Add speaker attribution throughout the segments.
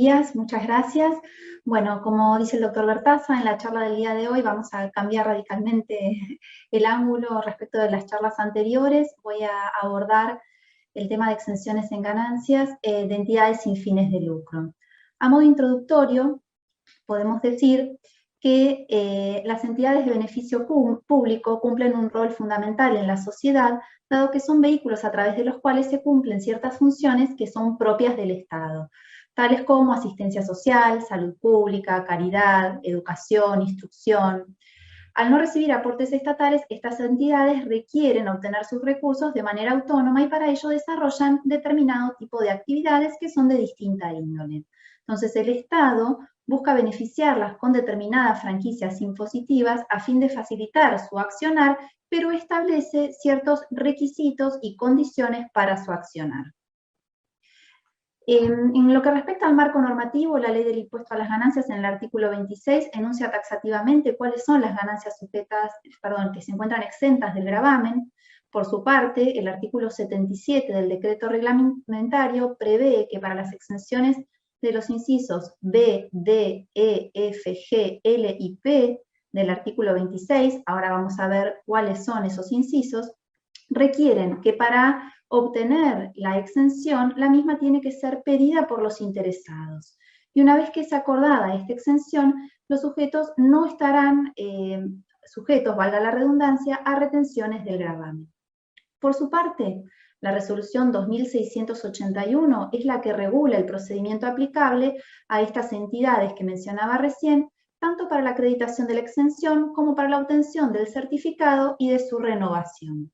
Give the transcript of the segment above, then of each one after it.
Speaker 1: días, muchas gracias. Bueno, como dice el doctor Bertaza, en la charla del día de hoy vamos a cambiar radicalmente el ángulo respecto de las charlas anteriores. Voy a abordar el tema de exenciones en ganancias de entidades sin fines de lucro. A modo introductorio, podemos decir que las entidades de beneficio público cumplen un rol fundamental en la sociedad, dado que son vehículos a través de los cuales se cumplen ciertas funciones que son propias del Estado, tales como asistencia social, salud pública, caridad, educación, instrucción. Al no recibir aportes estatales, estas entidades requieren obtener sus recursos de manera autónoma y para ello desarrollan determinado tipo de actividades que son de distinta índole. Entonces, el Estado busca beneficiarlas con determinadas franquicias impositivas a fin de facilitar su accionar, pero establece ciertos requisitos y condiciones para su accionar. En lo que respecta al marco normativo, la ley del impuesto a las ganancias en el artículo 26 enuncia taxativamente cuáles son las ganancias que se encuentran exentas del gravamen. Por su parte, el artículo 77 del decreto reglamentario prevé que para las exenciones de los incisos B, D, E, F, G, L y P del artículo 26, ahora vamos a ver cuáles son esos incisos, requieren que para obtener la exención, la misma tiene que ser pedida por los interesados. Y una vez que es acordada esta exención, los sujetos no estarán sujetos, valga la redundancia, a retenciones del gravamen. Por su parte, la resolución 2681 es la que regula el procedimiento aplicable a estas entidades que mencionaba recién, tanto para la acreditación de la exención como para la obtención del certificado y de su renovación.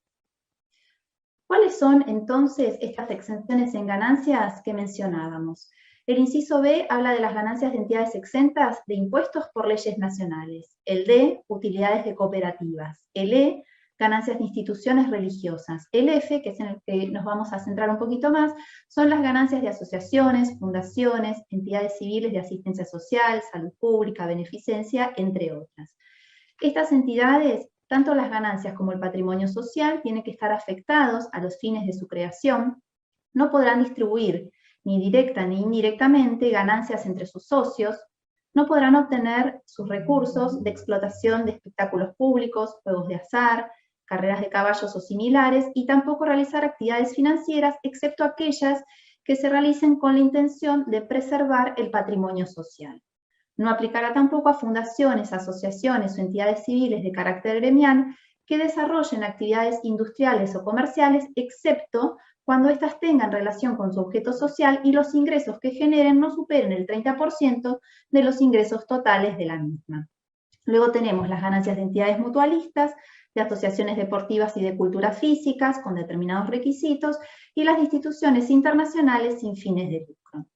Speaker 1: ¿Cuáles son entonces estas exenciones en ganancias que mencionábamos? El inciso B habla de las ganancias de entidades exentas de impuestos por leyes nacionales. El D, utilidades de cooperativas. El E, ganancias de instituciones religiosas. El F, que es en el que nos vamos a centrar un poquito más, son las ganancias de asociaciones, fundaciones, entidades civiles de asistencia social, salud pública, beneficencia, entre otras. Estas entidades, tanto las ganancias como el patrimonio social, tienen que estar afectados a los fines de su creación, no podrán distribuir ni directa ni indirectamente ganancias entre sus socios, no podrán obtener sus recursos de explotación de espectáculos públicos, juegos de azar, carreras de caballos o similares, y tampoco realizar actividades financieras, excepto aquellas que se realicen con la intención de preservar el patrimonio social. No aplicará tampoco a fundaciones, asociaciones o entidades civiles de carácter gremial que desarrollen actividades industriales o comerciales, excepto cuando éstas tengan relación con su objeto social y los ingresos que generen no superen el 30% de los ingresos totales de la misma. Luego tenemos las ganancias de entidades mutualistas, de asociaciones deportivas y de culturas físicas con determinados requisitos, y las instituciones internacionales sin fines de lucro.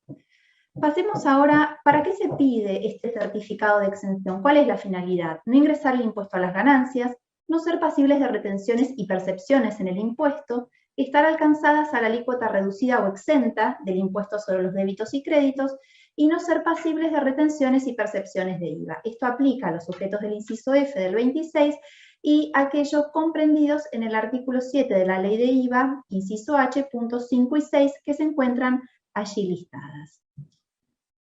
Speaker 1: Pasemos ahora, ¿para qué se pide este certificado de exención? ¿Cuál es la finalidad? No ingresar el impuesto a las ganancias, no ser pasibles de retenciones y percepciones en el impuesto, estar alcanzadas a la alícuota reducida o exenta del impuesto sobre los débitos y créditos, y no ser pasibles de retenciones y percepciones de IVA. Esto aplica a los sujetos del inciso F del 26 y aquellos comprendidos en el artículo 7 de la ley de IVA, inciso H, puntos 5 y 6, que se encuentran allí listadas.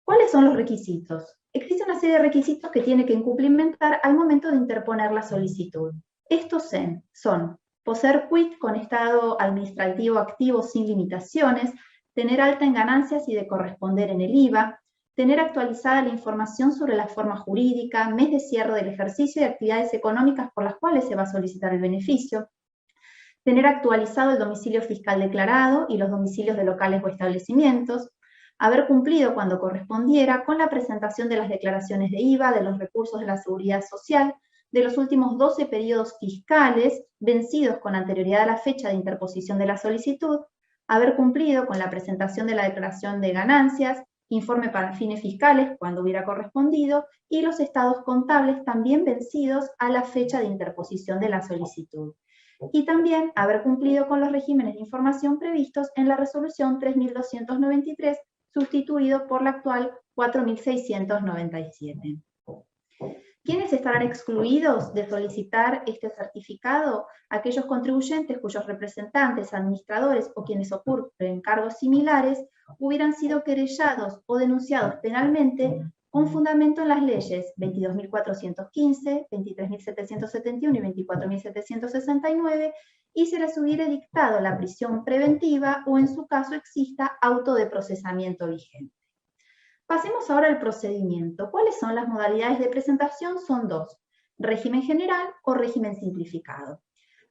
Speaker 1: ¿Cuáles son los requisitos? Existe una serie de requisitos que tiene que cumplimentar al momento de interponer la solicitud. Estos son poseer quit con estado administrativo activo sin limitaciones, tener alta en ganancias y de corresponder en el IVA, tener actualizada la información sobre la forma jurídica, mes de cierre del ejercicio y actividades económicas por las cuales se va a solicitar el beneficio, tener actualizado el domicilio fiscal declarado y los domicilios de locales o establecimientos, haber cumplido cuando correspondiera con la presentación de las declaraciones de IVA, de los recursos de la Seguridad Social, de los últimos 12 periodos fiscales vencidos con anterioridad a la fecha de interposición de la solicitud, haber cumplido con la presentación de la declaración de ganancias, informe para fines fiscales cuando hubiera correspondido, y los estados contables también vencidos a la fecha de interposición de la solicitud. Y también haber cumplido con los regímenes de información previstos en la resolución 3293, sustituido por la actual 4697. ¿Quiénes estarán excluidos de solicitar este certificado? Aquellos contribuyentes cuyos representantes, administradores o quienes ocupen cargos similares hubieran sido querellados o denunciados penalmente con fundamento en las leyes 22.415, 23.771 y 24.769, y se les hubiera dictado la prisión preventiva o en su caso exista auto de procesamiento vigente. Pasemos ahora al procedimiento. ¿Cuáles son las modalidades de presentación? Son dos: régimen general o régimen simplificado.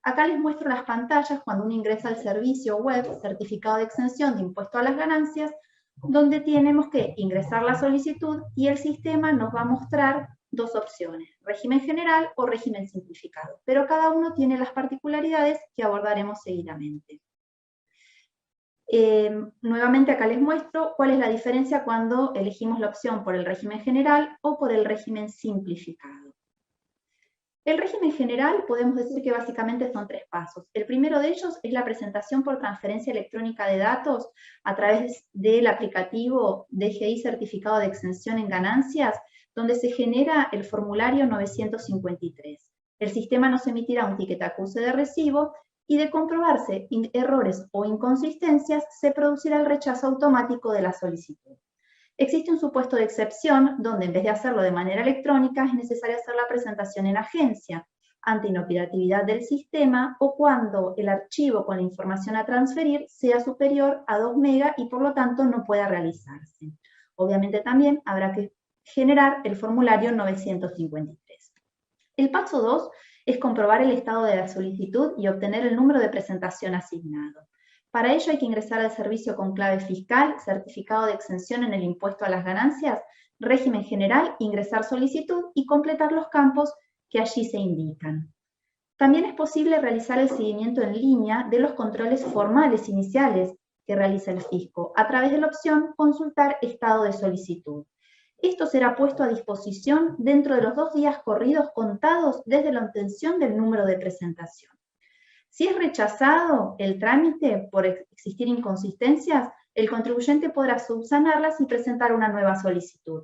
Speaker 1: Acá les muestro las pantallas cuando uno ingresa al servicio web certificado de exención de impuesto a las ganancias, donde tenemos que ingresar la solicitud y el sistema nos va a mostrar dos opciones: régimen general o régimen simplificado, pero cada uno tiene las particularidades que abordaremos seguidamente. Nuevamente acá les muestro cuál es la diferencia cuando elegimos la opción por el régimen general o por el régimen simplificado. El régimen general podemos decir que básicamente son tres pasos. El primero de ellos es la presentación por transferencia electrónica de datos a través del aplicativo DGI Certificado de Exención en Ganancias, donde se genera el formulario 953. El sistema nos emitirá un ticket acuse de recibo y, de comprobarse errores o inconsistencias, se producirá el rechazo automático de la solicitud. Existe un supuesto de excepción donde, en vez de hacerlo de manera electrónica, es necesario hacer la presentación en agencia, ante inoperatividad del sistema o cuando el archivo con la información a transferir sea superior a 2 megas y por lo tanto no pueda realizarse. Obviamente también habrá que generar el formulario 953. El paso 2 es comprobar el estado de la solicitud y obtener el número de presentación asignado. Para ello hay que ingresar al servicio con clave fiscal, certificado de exención en el impuesto a las ganancias, régimen general, ingresar solicitud y completar los campos que allí se indican. También es posible realizar el seguimiento en línea de los controles formales iniciales que realiza el fisco a través de la opción consultar estado de solicitud. Esto será puesto a disposición dentro de los 2 días corridos contados desde la obtención del número de presentación. Si es rechazado el trámite por existir inconsistencias, el contribuyente podrá subsanarlas y presentar una nueva solicitud.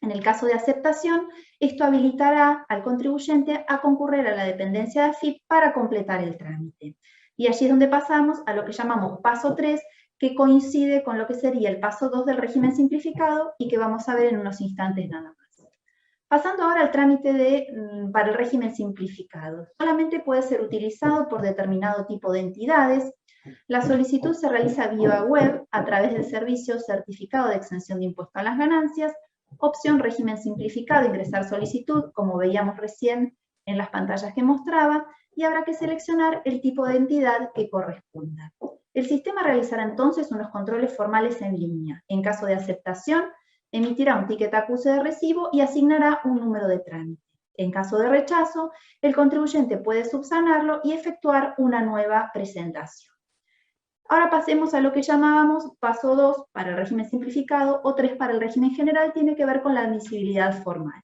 Speaker 1: En el caso de aceptación, esto habilitará al contribuyente a concurrir a la dependencia de AFIP para completar el trámite. Y allí es donde pasamos a lo que llamamos paso 3, que coincide con lo que sería el paso 2 del régimen simplificado y que vamos a ver en unos instantes nada más. Pasando ahora al trámite para el régimen simplificado. Solamente puede ser utilizado por determinado tipo de entidades. La solicitud se realiza vía web a través del servicio certificado de exención de impuesto a las ganancias, opción régimen simplificado, ingresar solicitud, como veíamos recién en las pantallas que mostraba, y habrá que seleccionar el tipo de entidad que corresponda. El sistema realizará entonces unos controles formales en línea. En caso de aceptación, emitirá un ticket acuse de recibo y asignará un número de trámite. En caso de rechazo, el contribuyente puede subsanarlo y efectuar una nueva presentación. Ahora pasemos a lo que llamábamos paso 2 para el régimen simplificado o 3 para el régimen general, tiene que ver con la admisibilidad formal.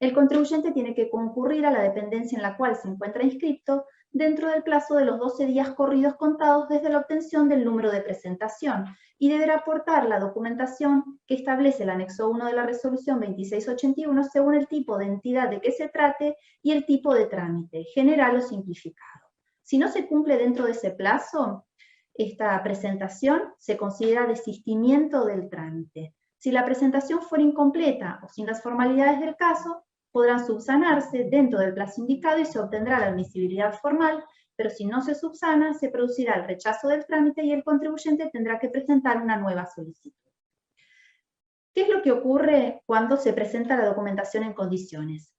Speaker 1: El contribuyente tiene que concurrir a la dependencia en la cual se encuentra inscrito dentro del plazo de los 12 días corridos contados desde la obtención del número de presentación y deberá aportar la documentación que establece el anexo 1 de la resolución 2681 según el tipo de entidad de que se trate y el tipo de trámite, general o simplificado. Si no se cumple dentro de ese plazo, esta presentación se considera desistimiento del trámite. Si la presentación fuera incompleta o sin las formalidades del caso, podrán subsanarse dentro del plazo indicado y se obtendrá la admisibilidad formal, pero si no se subsana, se producirá el rechazo del trámite y el contribuyente tendrá que presentar una nueva solicitud. ¿Qué es lo que ocurre cuando se presenta la documentación en condiciones?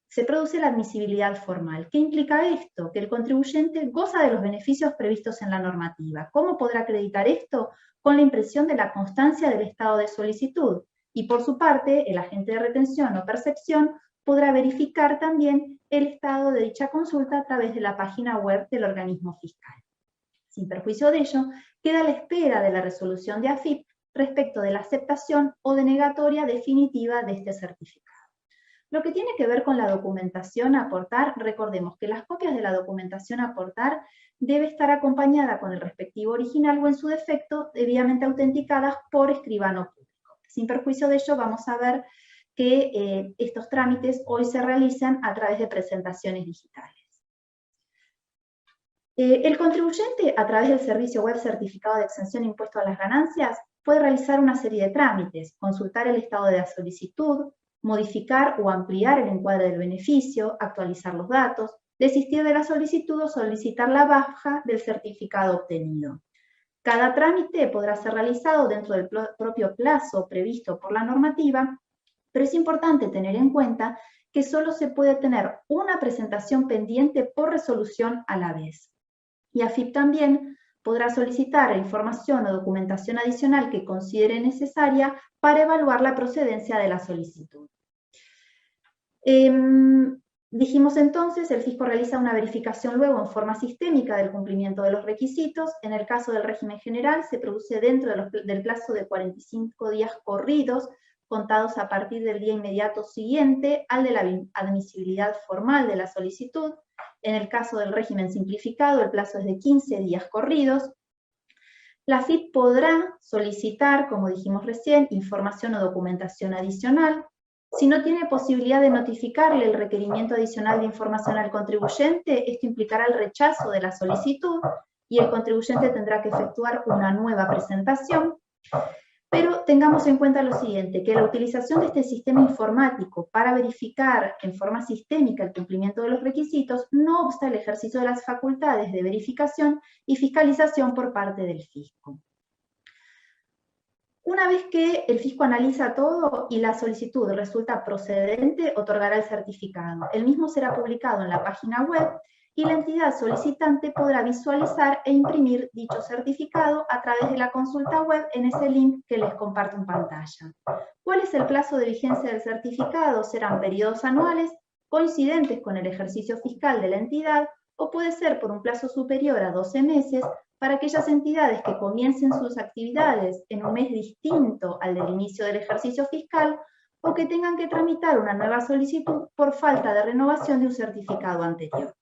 Speaker 1: Se produce la admisibilidad formal. ¿Qué implica esto? Que el contribuyente goza de los beneficios previstos en la normativa. ¿Cómo podrá acreditar esto? Con la impresión de la constancia del estado de solicitud. Y por su parte, el agente de retención o percepción podrá verificar también el estado de dicha consulta a través de la página web del organismo fiscal. Sin perjuicio de ello, queda a la espera de la resolución de AFIP respecto de la aceptación o denegatoria definitiva de este certificado. Lo que tiene que ver con la documentación a aportar, recordemos que las copias de la documentación a aportar debe estar acompañada con el respectivo original o en su defecto debidamente autenticadas por escribano público. Sin perjuicio de ello, vamos a ver que estos trámites hoy se realizan a través de presentaciones digitales. El contribuyente, a través del servicio web certificado de exención impuesto a las ganancias, puede realizar una serie de trámites, consultar el estado de la solicitud, modificar o ampliar el encuadre del beneficio, actualizar los datos, desistir de la solicitud o solicitar la baja del certificado obtenido. Cada trámite podrá ser realizado dentro del propio plazo previsto por la normativa, pero es importante tener en cuenta que solo se puede tener una presentación pendiente por resolución a la vez. Y AFIP también podrá solicitar información o documentación adicional que considere necesaria para evaluar la procedencia de la solicitud. Dijimos entonces, el fisco realiza una verificación luego en forma sistémica del cumplimiento de los requisitos. En el caso del régimen general se produce dentro del plazo de 45 días corridos, contados a partir del día inmediato siguiente al de la admisibilidad formal de la solicitud. En el caso del régimen simplificado, el plazo es de 15 días corridos. La AFIP podrá solicitar, como dijimos recién, información o documentación adicional. Si no tiene posibilidad de notificarle el requerimiento adicional de información al contribuyente, esto implicará el rechazo de la solicitud y el contribuyente tendrá que efectuar una nueva presentación. Pero tengamos en cuenta lo siguiente, que la utilización de este sistema informático para verificar en forma sistémica el cumplimiento de los requisitos no obsta el ejercicio de las facultades de verificación y fiscalización por parte del fisco. Una vez que el fisco analiza todo y la solicitud resulta procedente, otorgará el certificado. El mismo será publicado en la página web y la entidad solicitante podrá visualizar e imprimir dicho certificado a través de la consulta web en ese link que les comparto en pantalla. ¿Cuál es el plazo de vigencia del certificado? Serán periodos anuales coincidentes con el ejercicio fiscal de la entidad o puede ser por un plazo superior a 12 meses para aquellas entidades que comiencen sus actividades en un mes distinto al del inicio del ejercicio fiscal o que tengan que tramitar una nueva solicitud por falta de renovación de un certificado anterior.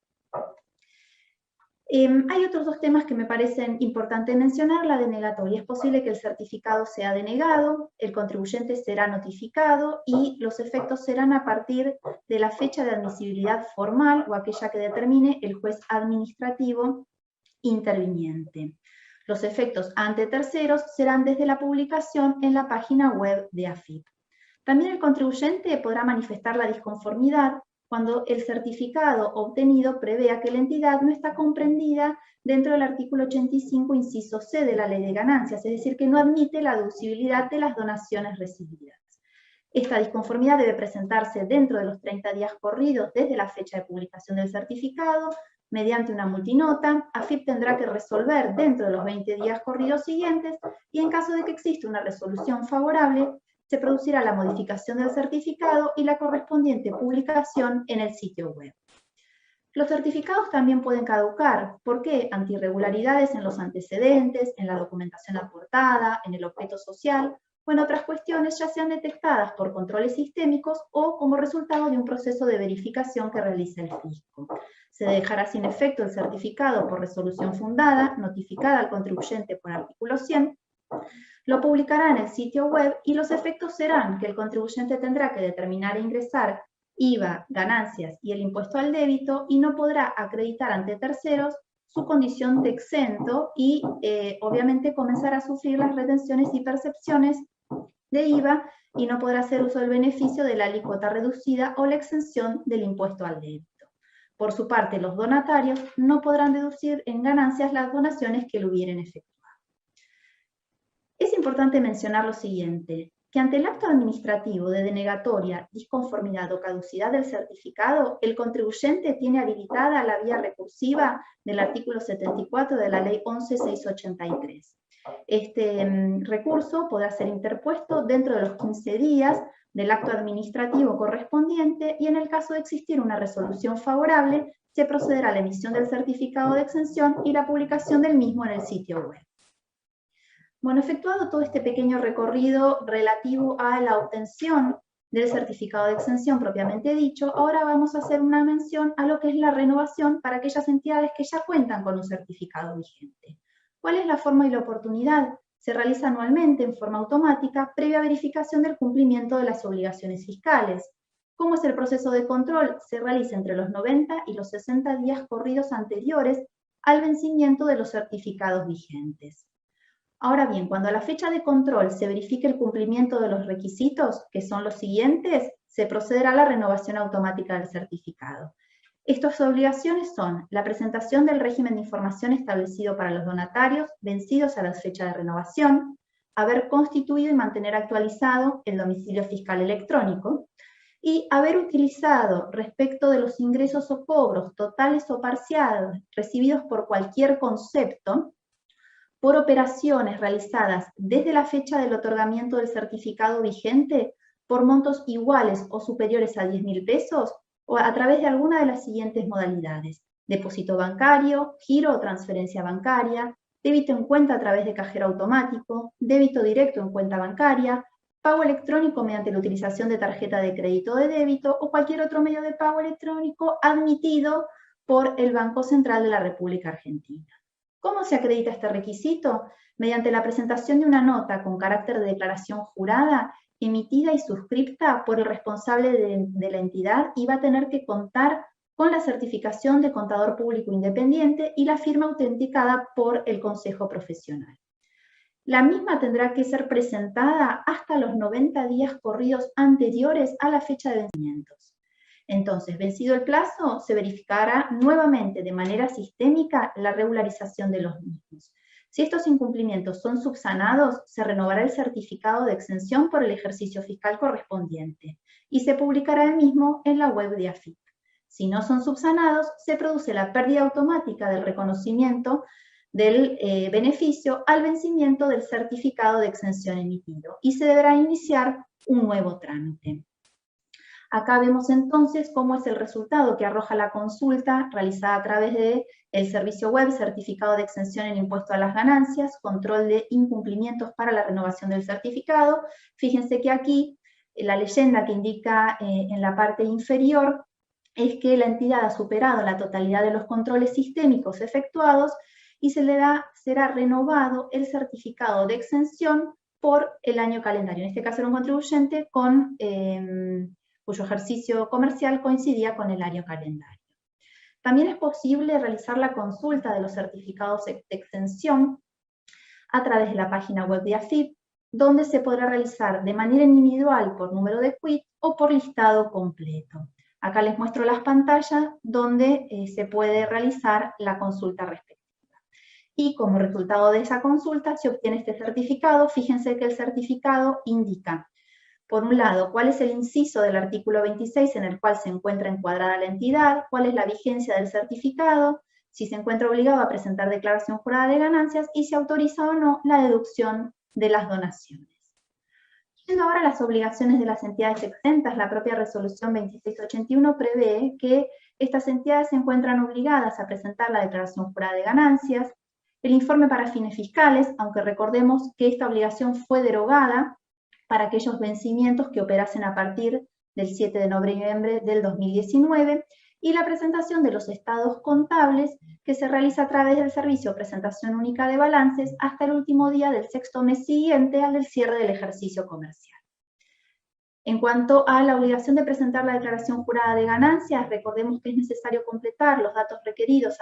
Speaker 1: Hay otros dos temas que me parecen importantes mencionar. La denegatoria. Es posible que el certificado sea denegado, el contribuyente será notificado y los efectos serán a partir de la fecha de admisibilidad formal o aquella que determine el juez administrativo interviniente. Los efectos ante terceros serán desde la publicación en la página web de AFIP. También el contribuyente podrá manifestar la disconformidad cuando el certificado obtenido prevea que la entidad no está comprendida dentro del artículo 85, inciso C de la Ley de Ganancias, es decir, que no admite la deducibilidad de las donaciones recibidas. Esta disconformidad debe presentarse dentro de los 30 días corridos desde la fecha de publicación del certificado, mediante una multinota. AFIP tendrá que resolver dentro de los 20 días corridos siguientes y en caso de que exista una resolución favorable, se producirá la modificación del certificado y la correspondiente publicación en el sitio web. Los certificados también pueden caducar. ¿Por qué? Ante irregularidades en los antecedentes, en la documentación aportada, en el objeto social o en otras cuestiones ya sean detectadas por controles sistémicos o como resultado de un proceso de verificación que realiza el fisco. Se dejará sin efecto el certificado por resolución fundada, notificada al contribuyente por artículo 100, lo publicará en el sitio web y los efectos serán que el contribuyente tendrá que determinar e ingresar IVA, ganancias y el impuesto al débito y no podrá acreditar ante terceros su condición de exento y obviamente comenzar a sufrir las retenciones y percepciones de IVA y no podrá hacer uso del beneficio de la alícuota reducida o la exención del impuesto al débito. Por su parte, los donatarios no podrán deducir en ganancias las donaciones que lo hubieran efectuado. Es importante mencionar lo siguiente, que ante el acto administrativo de denegatoria, disconformidad o caducidad del certificado, el contribuyente tiene habilitada la vía recursiva del artículo 74 de la Ley 11.683. Este recurso podrá ser interpuesto dentro de los 15 días del acto administrativo correspondiente y en el caso de existir una resolución favorable, se procederá a la emisión del certificado de exención y la publicación del mismo en el sitio web. Bueno, efectuado todo este pequeño recorrido relativo a la obtención del certificado de exención propiamente dicho, ahora vamos a hacer una mención a lo que es la renovación para aquellas entidades que ya cuentan con un certificado vigente. ¿Cuál es la forma y la oportunidad? se realiza anualmente en forma automática previa verificación del cumplimiento de las obligaciones fiscales. ¿Cómo es el proceso de control? Se realiza entre los 90 y los 60 días corridos anteriores al vencimiento de los certificados vigentes. Ahora bien, cuando a la fecha de control se verifique el cumplimiento de los requisitos, que son los siguientes, se procederá a la renovación automática del certificado. Estas obligaciones son la presentación del régimen de información establecido para los donatarios vencidos a la fecha de renovación, haber constituido y mantener actualizado el domicilio fiscal electrónico, y haber utilizado respecto de los ingresos o cobros totales o parciales recibidos por cualquier concepto, por operaciones realizadas desde la fecha del otorgamiento del certificado vigente por montos iguales o superiores a 10.000 pesos o a través de alguna de las siguientes modalidades: depósito bancario, giro o transferencia bancaria, débito en cuenta a través de cajero automático, débito directo en cuenta bancaria, pago electrónico mediante la utilización de tarjeta de crédito o de débito o cualquier otro medio de pago electrónico admitido por el Banco Central de la República Argentina. ¿Cómo se acredita este requisito? Mediante la presentación de una nota con carácter de declaración jurada, emitida y suscripta por el responsable de la entidad, y va a tener que contar con la certificación de contador público independiente y la firma autenticada por el Consejo Profesional. La misma tendrá que ser presentada hasta los 90 días corridos anteriores a la fecha de vencimientos. Entonces, vencido el plazo, se verificará nuevamente de manera sistémica la regularización de los mismos. Si estos incumplimientos son subsanados, se renovará el certificado de exención por el ejercicio fiscal correspondiente y se publicará el mismo en la web de AFIP. Si no son subsanados, se produce la pérdida automática del reconocimiento del beneficio al vencimiento del certificado de exención emitido y se deberá iniciar un nuevo trámite. Acá vemos entonces cómo es el resultado que arroja la consulta realizada a través del servicio web Certificado de Exención en Impuesto a las Ganancias, control de incumplimientos para la renovación del certificado. Fíjense que aquí la leyenda que indica en la parte inferior es que la entidad ha superado la totalidad de los controles sistémicos efectuados y será renovado el certificado de exención por el año calendario. En este caso era un contribuyente cuyo ejercicio comercial coincidía con el año calendario. También es posible realizar la consulta de los certificados de exención a través de la página web de AFIP, donde se podrá realizar de manera individual por número de quit o por listado completo. Acá les muestro las pantallas donde se puede realizar la consulta respectiva. Y como resultado de esa consulta se obtiene este certificado. Fíjense que el certificado indica, por un lado, cuál es el inciso del artículo 26 en el cual se encuentra encuadrada la entidad, cuál es la vigencia del certificado, si se encuentra obligado a presentar declaración jurada de ganancias y si autoriza o no la deducción de las donaciones. Yendo ahora a las obligaciones de las entidades exentas, la propia resolución 2681 prevé que estas entidades se encuentran obligadas a presentar la declaración jurada de ganancias, el informe para fines fiscales, aunque recordemos que esta obligación fue derogada para aquellos vencimientos que operasen a partir del 7 de noviembre del 2019, y la presentación de los estados contables que se realiza a través del servicio Presentación Única de Balances hasta el último día del sexto mes siguiente al del cierre del ejercicio comercial. En cuanto a la obligación de presentar la declaración jurada de ganancias, recordemos que es necesario completar los datos requeridos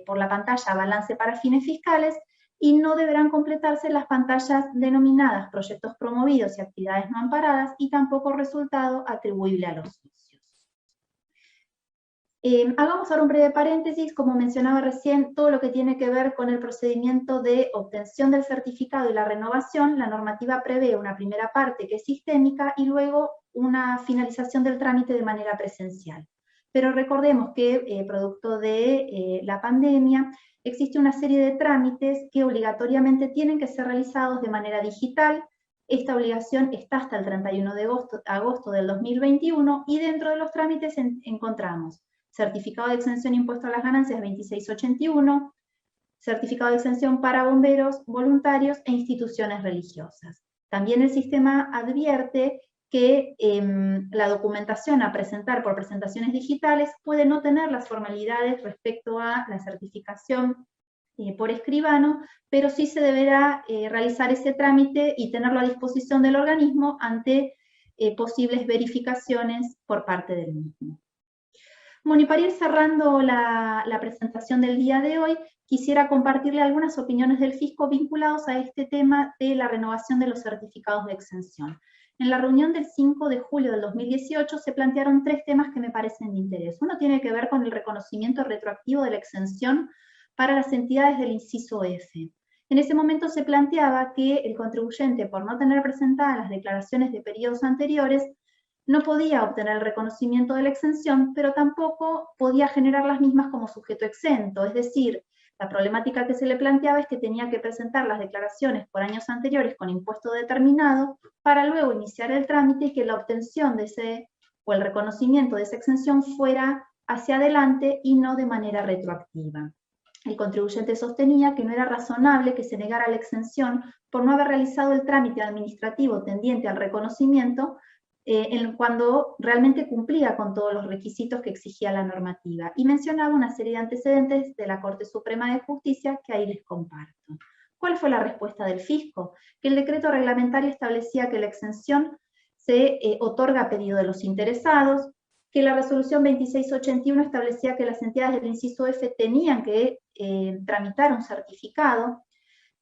Speaker 1: por la pantalla Balance para fines fiscales y no deberán completarse las pantallas denominadas Proyectos promovidos y actividades no amparadas y tampoco resultado atribuible a los socios. Hagamos ahora un breve paréntesis. Como mencionaba recién, todo lo que tiene que ver con el procedimiento de obtención del certificado y la renovación, la normativa prevé una primera parte que es sistémica y luego una finalización del trámite de manera presencial. Pero recordemos que, producto de la pandemia, existe una serie de trámites que obligatoriamente tienen que ser realizados de manera digital. Esta obligación está hasta el 31 de agosto del 2021 y dentro de los trámites encontramos certificado de exención impuesto a las ganancias 2681, certificado de exención para bomberos, voluntarios e instituciones religiosas. También el sistema advierte que la documentación a presentar por presentaciones digitales puede no tener las formalidades respecto a la certificación por escribano, pero sí se deberá realizar ese trámite y tenerlo a disposición del organismo ante posibles verificaciones por parte del mismo. Bueno, y para ir cerrando la presentación del día de hoy, quisiera compartirle algunas opiniones del fisco vinculados a este tema de la renovación de los certificados de exención. En la reunión del 5 de julio del 2018 se plantearon 3 temas que me parecen de interés. Uno tiene que ver con el reconocimiento retroactivo de la exención para las entidades del inciso F. En ese momento se planteaba que el contribuyente, por no tener presentadas las declaraciones de periodos anteriores, no podía obtener el reconocimiento de la exención, pero tampoco podía generar las mismas como sujeto exento. Es decir, la problemática que se le planteaba es que tenía que presentar las declaraciones por años anteriores con impuesto determinado para luego iniciar el trámite y que la obtención de ese o el reconocimiento de esa exención fuera hacia adelante y no de manera retroactiva. El contribuyente sostenía que no era razonable que se negara la exención por no haber realizado el trámite administrativo tendiente al reconocimiento cuando realmente cumplía con todos los requisitos que exigía la normativa. Y mencionaba una serie de antecedentes de la Corte Suprema de Justicia que ahí les comparto. ¿Cuál fue la respuesta del fisco? Que el decreto reglamentario establecía que la exención se otorga a pedido de los interesados, que la resolución 2681 establecía que las entidades del inciso F tenían que tramitar un certificado,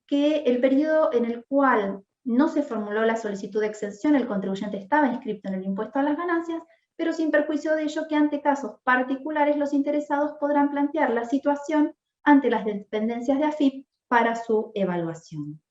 Speaker 1: que el periodo en el cual no se formuló la solicitud de exención, el contribuyente estaba inscrito en el impuesto a las ganancias, pero sin perjuicio de ello que ante casos particulares los interesados podrán plantear la situación ante las dependencias de AFIP para su evaluación.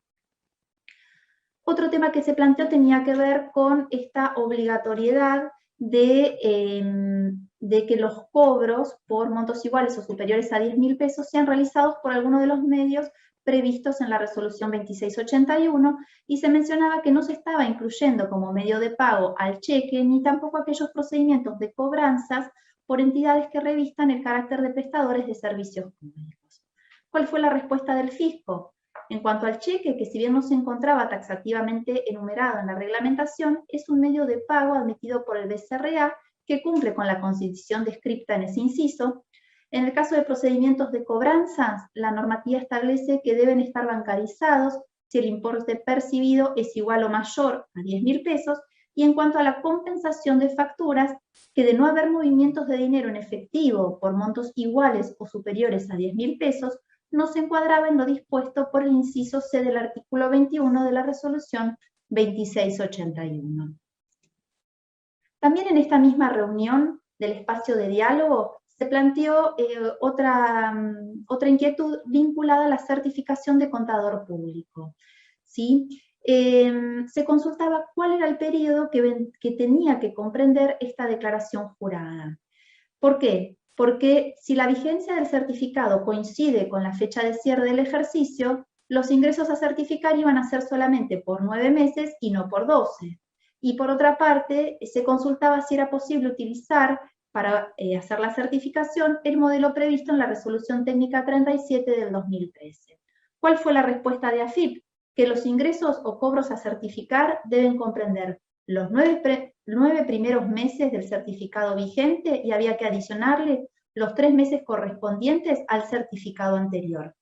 Speaker 1: Otro tema que se planteó tenía que ver con esta obligatoriedad de que los cobros por montos iguales o superiores a 10.000 pesos sean realizados por alguno de los medios previstos en la resolución 2681, y se mencionaba que no se estaba incluyendo como medio de pago al cheque, ni tampoco aquellos procedimientos de cobranzas por entidades que revistan el carácter de prestadores de servicios públicos. ¿Cuál fue la respuesta del fisco? En cuanto al cheque, que si bien no se encontraba taxativamente enumerado en la reglamentación, es un medio de pago admitido por el BCRA que cumple con la condición descripta en ese inciso. En el caso de procedimientos de cobranzas, la normativa establece que deben estar bancarizados si el importe percibido es igual o mayor a 10.000 pesos, y en cuanto a la compensación de facturas, que de no haber movimientos de dinero en efectivo por montos iguales o superiores a 10.000 pesos, no se encuadraba en lo dispuesto por el inciso C del artículo 21 de la resolución 2681. También en esta misma reunión del espacio de diálogo se planteó otra inquietud vinculada a la certificación de contador público, ¿sí? Se consultaba cuál era el periodo que tenía que comprender esta declaración jurada. ¿Por qué? Porque si la vigencia del certificado coincide con la fecha de cierre del ejercicio, los ingresos a certificar iban a ser solamente por 9 meses y no por 12. Y por otra parte, se consultaba si era posible utilizar para hacer la certificación el modelo previsto en la Resolución Técnica 37 del 2013. ¿Cuál fue la respuesta de AFIP? Que los ingresos o cobros a certificar deben comprender los 9 primeros meses del certificado vigente y había que adicionarle los 3 meses correspondientes al certificado anterior.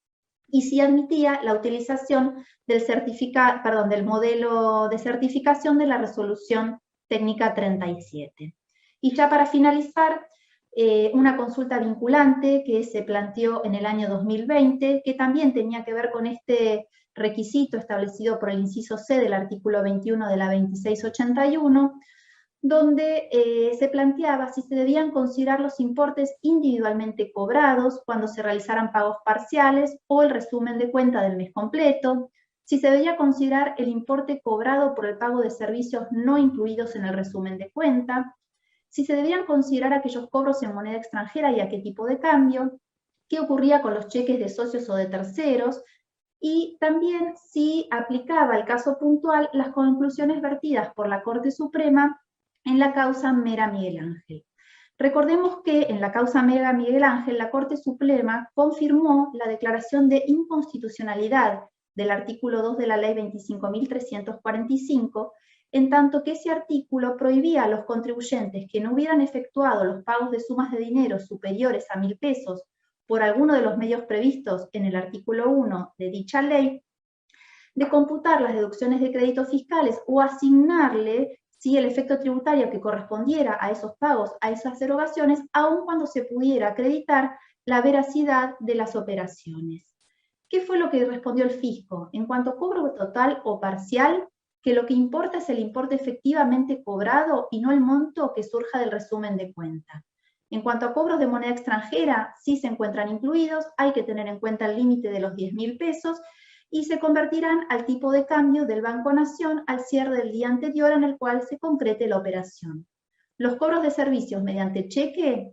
Speaker 1: Y si admitía la utilización del modelo de certificación de la Resolución Técnica 37. Y ya para finalizar, una consulta vinculante que se planteó en el año 2020, que también tenía que ver con este requisito establecido por el inciso C del artículo 21 de la 2681, donde se planteaba si se debían considerar los importes individualmente cobrados cuando se realizaran pagos parciales o el resumen de cuenta del mes completo, si se debía considerar el importe cobrado por el pago de servicios no incluidos en el resumen de cuenta, si se debían considerar aquellos cobros en moneda extranjera y a qué tipo de cambio, qué ocurría con los cheques de socios o de terceros, y también si aplicaba el caso puntual las conclusiones vertidas por la Corte Suprema en la causa Mera Miguel Ángel. Recordemos que en la causa Mera Miguel Ángel, la Corte Suprema confirmó la declaración de inconstitucionalidad del artículo 2 de la Ley 25.345, en tanto que ese artículo prohibía a los contribuyentes que no hubieran efectuado los pagos de sumas de dinero superiores a 1.000 pesos por alguno de los medios previstos en el artículo 1 de dicha ley, de computar las deducciones de créditos fiscales o asignarle el efecto tributario que correspondiera a esos pagos, a esas erogaciones, aun cuando se pudiera acreditar la veracidad de las operaciones. ¿Qué fue lo que respondió el fisco? En cuanto a cobro total o parcial, que lo que importa es el importe efectivamente cobrado y no el monto que surja del resumen de cuenta. En cuanto a cobros de moneda extranjera, sí se encuentran incluidos, hay que tener en cuenta el límite de los 10.000 pesos y se convertirán al tipo de cambio del Banco Nación al cierre del día anterior en el cual se concrete la operación. Los cobros de servicios mediante cheque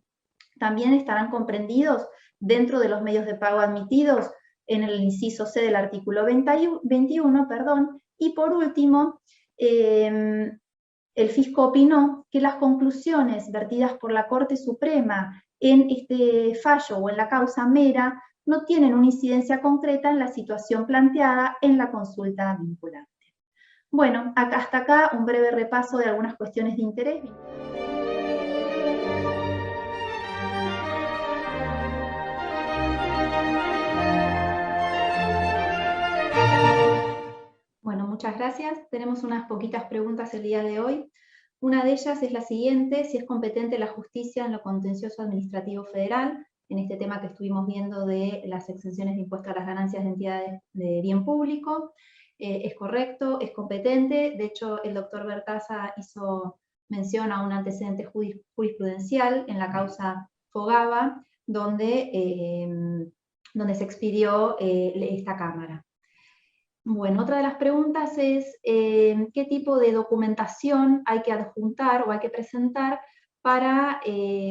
Speaker 1: también estarán comprendidos dentro de los medios de pago admitidos en el inciso C del artículo 21, y por último, el fisco opinó que las conclusiones vertidas por la Corte Suprema en este fallo o en la causa mera no tienen una incidencia concreta en la situación planteada en la consulta vinculante. Bueno, hasta acá un breve repaso de algunas cuestiones de interés. Bueno, muchas gracias. Tenemos unas poquitas preguntas el día de hoy. Una de ellas es la siguiente: si es competente la justicia en lo contencioso administrativo federal, en este tema que estuvimos viendo de las exenciones de impuesto a las ganancias de entidades de bien público. Es correcto, es competente. De hecho, el doctor Bertaza hizo mención a un antecedente jurisprudencial en la causa Fogava, donde se expidió esta Cámara. Bueno, otra de las preguntas es ¿qué tipo de documentación hay que adjuntar o hay que presentar para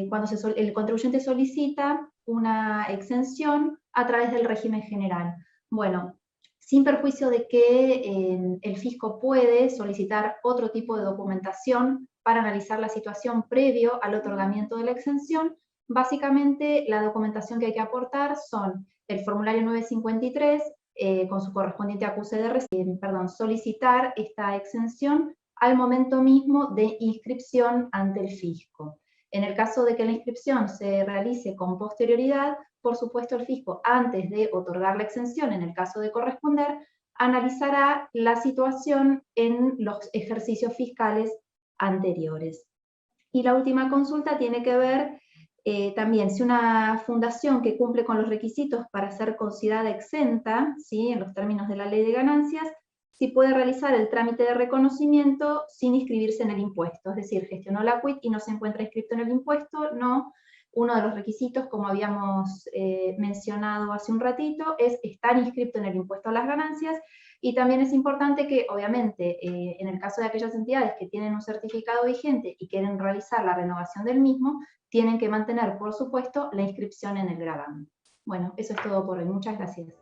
Speaker 1: cuando el contribuyente solicita una exención a través del régimen general? Bueno, sin perjuicio de que el fisco puede solicitar otro tipo de documentación para analizar la situación previo al otorgamiento de la exención, básicamente la documentación que hay que aportar son el formulario 953, con su correspondiente acuse de solicitar esta exención al momento mismo de inscripción ante el fisco. En el caso de que la inscripción se realice con posterioridad, por supuesto el fisco, antes de otorgar la exención, en el caso de corresponder, analizará la situación en los ejercicios fiscales anteriores. Y la última consulta tiene que ver también si una fundación que cumple con los requisitos para ser considerada exenta, ¿sí?, en los términos de la ley de ganancias, si puede realizar el trámite de reconocimiento sin inscribirse en el impuesto, es decir, gestionó la CUIT y no se encuentra inscrito en el impuesto. No, uno de los requisitos, como habíamos mencionado hace un ratito, es estar inscrito en el impuesto a las ganancias. Y también es importante que, obviamente, en el caso de aquellas entidades que tienen un certificado vigente y quieren realizar la renovación del mismo, tienen que mantener, por supuesto, la inscripción en el gravamen. Bueno, eso es todo por hoy. Muchas gracias.